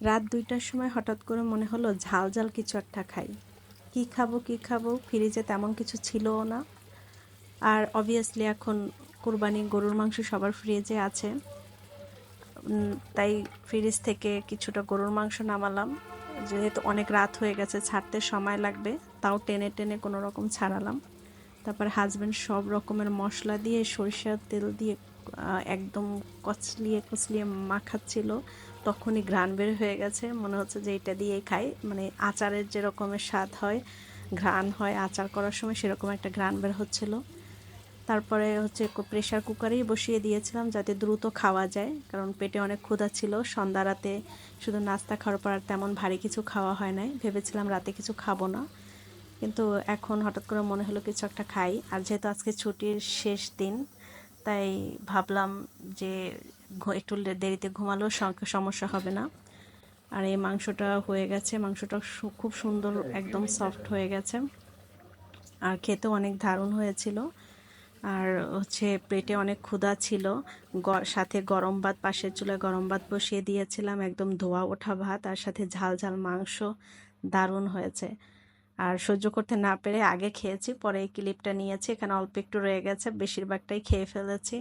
রাত 2টার সময় হঠাৎ করে মনে হলো ঝাল ঝাল কিছু একটা খাই। কি খাবো, ফ্রিজে তেমন কিছু ছিলও না। আর অবভিয়াসলি এখন কুরবানি গরুর মাংস সবার ফ্রিজে আছে। তাই ফ্রিজ থেকে কিছুটা গরুর মাংস নামালাম। যেহেতু অনেক রাত হয়ে গেছে, ছাড়তে সময় লাগবে, তাও টেনে টেনে কোনো রকম ছাড়ালাম। তারপর হাজব্যান্ড সব রকমের মশলা দিয়ে, সরিষার তেল দিয়ে একদম কচলিয়ে কচলিয়ে মাখাচ্ছিল। তখনই ঘ্রাণ বের হয়ে গেছে, মনে হচ্ছে যে এটা দিয়েই খাই। মানে আচারের যে রকমের স্বাদ হয়, ঘ্রাণ হয় আচার করার সময়, সেরকম একটা ঘ্রাণ বের হচ্ছিল। তারপরে হচ্ছে প্রেশার কুকারেই বসিয়ে দিয়েছিলাম যাতে দ্রুত খাওয়া যায়, কারণ পেটে অনেক ক্ষুধা ছিল। সন্ধ্যা রাতে শুধু নাস্তা খাওয়ার পর আর তেমন ভারী কিছু খাওয়া হয় নাই, ভেবেছিলাম রাতে কিছু খাবো না। কিন্তু এখন হঠাৎ করে মনে হলো কিছু একটা খাই। আর যেহেতু আজকে ছুটির শেষ দিন, তাই ভাবলাম যে একটু দেরিতে ঘুমালেও সমস্যা হবে না। আর এই মাংসটা হয়ে গেছে, মাংসটা খুব সুন্দর একদম সফট হয়ে গেছে, আর খেতেও অনেক দারুণ হয়েছিল। আর হচ্ছে পেটে অনেক ক্ষুধা ছিল। সাথে গরম ভাত, পাশের চুলায় গরম ভাত বসিয়ে দিয়েছিলাম, একদম ধোয়া ওঠা ভাত, আর সাথে ঝাল ঝাল মাংস। দারুণ হয়েছে। আর সহ্য করতে না পেরে আগে খেয়েছি, পরে এই ক্লিপটা নিয়েছি। এখানে অল্প একটু রয়ে গেছে, বেশিরভাগটাই খেয়ে ফেলেছি।